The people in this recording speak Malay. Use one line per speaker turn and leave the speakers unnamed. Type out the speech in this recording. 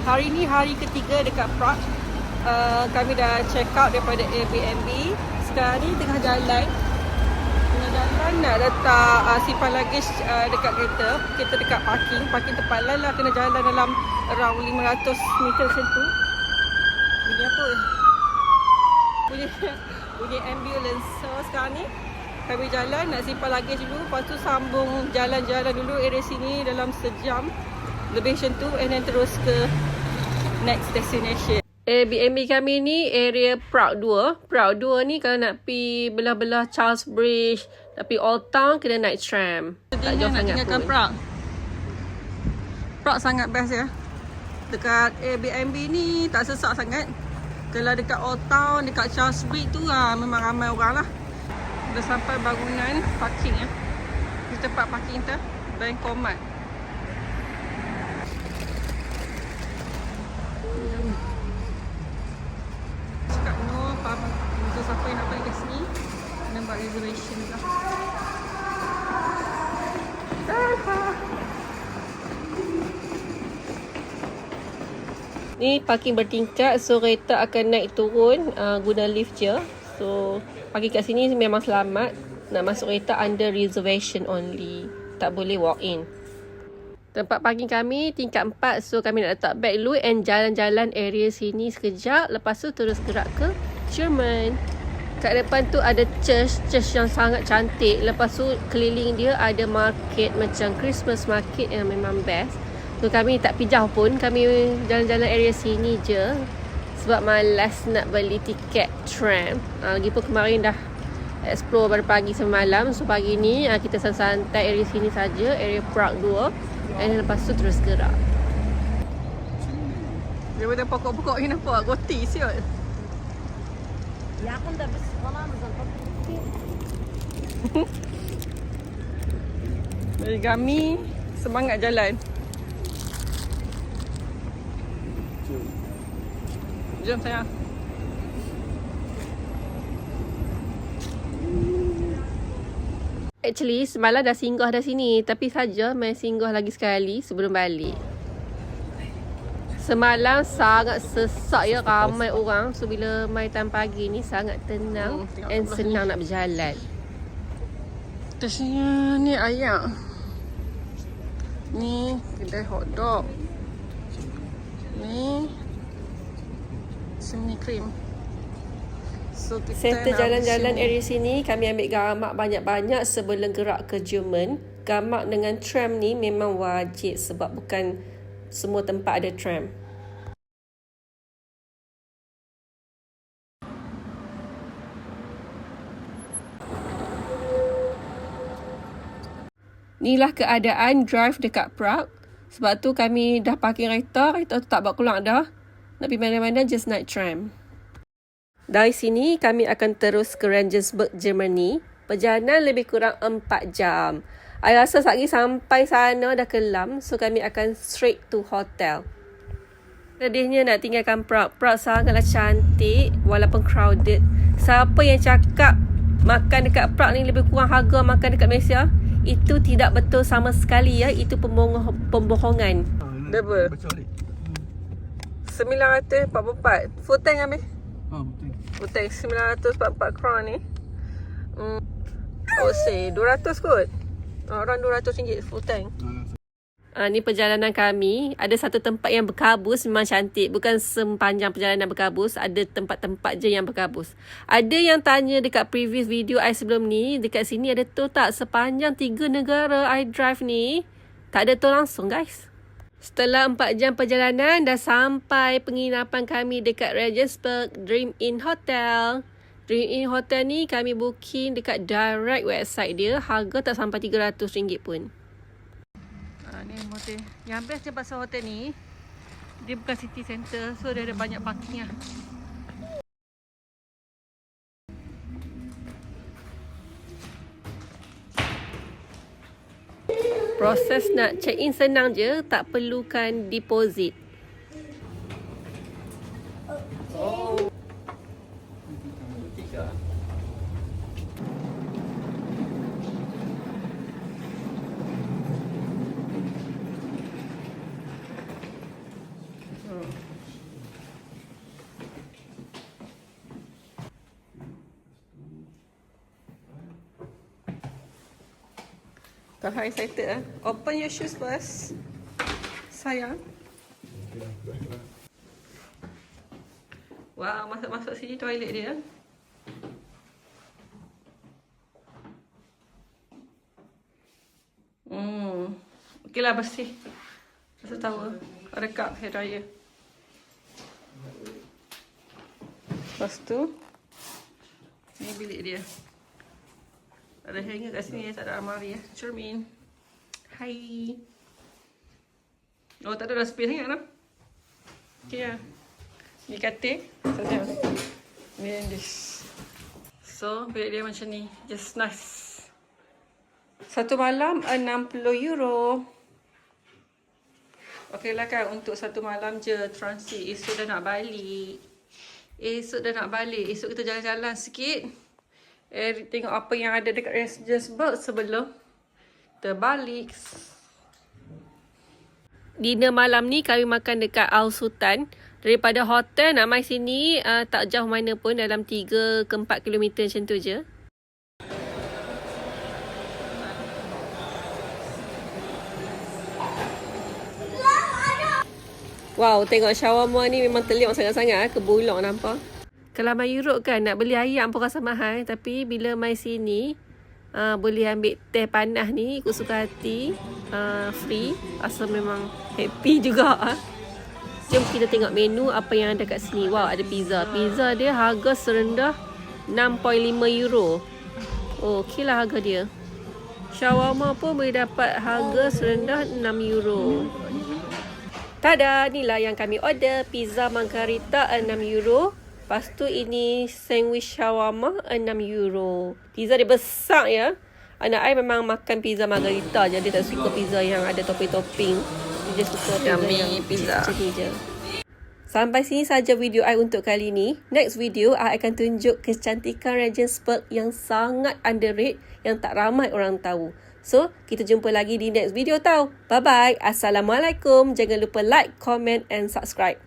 Hari ni hari ketiga dekat Prague. Kami dah check out daripada Airbnb. Sekarang ni tengah jalan nak letak simpan luggage dekat kereta. Kita dekat parking tempat lain lah. Kena jalan dalam around 500 meter macam tu. Bunyi apa? Bunyi ambulance. So sekarang ni kami jalan nak simpan luggage dulu. Lepas tu sambung jalan-jalan dulu area sini dalam sejam lebih macam tu. And then terus ke next destination. Airbnb kami ni area Prague 2. Prague 2 ni kalau nak pergi belah-belah Charles Bridge, nak pergi Old Town, kena naik tram. Tak jauh sangat pun. Prague. Prague sangat best ya. Dekat Airbnb ni tak sesak sangat. Kalau dekat Old Town, dekat Charles Bridge tu memang ramai orang lah. Dah sampai bangunan parking ya. Di tempat parking tu, Bankomat. Cakap no, untuk siapa yang nak balik kat sini, kena buat reservation lah. Ni parking bertingkat, so kereta akan naik turun guna lift je. So parking kat sini memang selamat. Nak masuk kereta under reservation only, tak boleh walk in. Tempat parking kami tingkat 4, so kami nak letak beg dulu and jalan-jalan area sini sekejap. Lepas tu terus gerak ke Jerman. Kat depan tu ada church yang sangat cantik. Lepas tu keliling dia ada market macam Christmas market yang memang best. So kami tak pergi jauh pun, kami jalan-jalan area sini je. Sebab malas nak beli tiket tram. Lagipun kemarin dah explore pada pagi semalam. So pagi ni kita santai area sini saja, area Prague 2. Dan lepas tu terus gerak. Daripada pokok-pokok ni nampak goti siot.
Yakında biz falanımızdan
Dari kami semangat jalan. Jom sayang. Actually semalam dah singgah dah sini, tapi saja main singgah lagi sekali sebelum balik. Semalam sangat sesak ya, ramai orang. So bila main time pagi ni sangat tenang and senang nak berjalan. Atasnya ni ayam. Ni kedai hotdog. Ni semi cream. So, serta jalan-jalan area sini kami ambil gamak banyak-banyak sebelum gerak ke Jerman. Gamak dengan tram ni memang wajib sebab bukan semua tempat ada tram. Inilah keadaan drive dekat Prague. Sebab tu kami dah parking kereta tu tak buat keluar dah. Nak pergi mana-mana just naik tram. Dari sini kami akan terus ke Regensburg, Germany. Perjalanan lebih kurang 4 jam. Saya rasa sekejap lagi sampai sana dah kelam. So kami akan straight to hotel. Sedihnya nak tinggalkan Prague. Prague sangatlah cantik walaupun crowded. Siapa yang cakap makan dekat Prague ni lebih kurang harga makan dekat Malaysia, itu tidak betul sama sekali ya. Itu pembohongan. Berapa? 944. Full tank ambil? Full tank 944 crown ni. Oh say 200 kot. Orang RM200 full tank. Ni perjalanan kami. Ada satu tempat yang berkabus memang cantik. Bukan sepanjang perjalanan berkabus. Ada tempat-tempat je yang berkabus. Ada yang tanya dekat previous video I sebelum ni, dekat sini ada tol tak? Sepanjang 3 negara I drive ni, tak ada tol langsung guys. Setelah 4 jam perjalanan, dah sampai penginapan kami dekat Regensburg Dream Inn Hotel. Dream Inn Hotel ni kami booking dekat direct website dia. Harga tak sampai RM300 pun. Ni hotel. Yang best je pasal hotel ni, dia bukan city center. So dia ada banyak parking lah. Proses nak check in senang je, tak perlukan deposit. Tak excited ah. Open your shoes first. Sayang. Wow, masuk sini toilet dia. Okey lah, bersih. Rasa tahu. Ada cup hair dryer. Lepas tu, ni bilik dia. Ada hanger kat sini, tak ada almari ya. Cermin. Hai. Oh, tak ada dah space sangat lah. Okay lah. Ni katil. Sayang. Ni and this. So, bilik dia macam ni. Just nice. Satu malam €60. Okey lah kan, untuk satu malam je transit. Esok dah nak balik. Esok kita jalan-jalan sikit. Tengok apa yang ada dekat Regensburg sebelum kita balik. Dinner malam ni kami makan dekat Al Sultan. Daripada hotel nak mai sini tak jauh mana pun, dalam 3 ke 4 kilometer macam tu je. Wow, tengok shawarma ni memang terlihat sangat-sangat ke bulok nampak. Kalau mai Europe kan nak beli ayam pun rasa mahal, tapi bila mai sini boleh ambil teh panas ni ikut suka hati, free. Rasa memang happy juga. Jom kita tengok menu apa yang ada kat sini. Wow, ada pizza. Pizza dia harga serendah €6.5. Oh, okey lah harga dia. Shawarma pun boleh dapat harga serendah €6. Tada, inilah yang kami order. Pizza margarita €6. Lepas tu ini sandwich shawarma €6. Pizza dia besar ya. Anak I memang makan pizza margarita je. Dia tak suka pizza yang ada topping-topping. Dia suka pizza macam ni je. Sampai sini saja video I untuk kali ni. Next video I akan tunjuk kecantikan Regensburg yang sangat underrated, yang tak ramai orang tahu. So, kita jumpa lagi di next video tau. Bye-bye. Assalamualaikum. Jangan lupa like, comment and subscribe.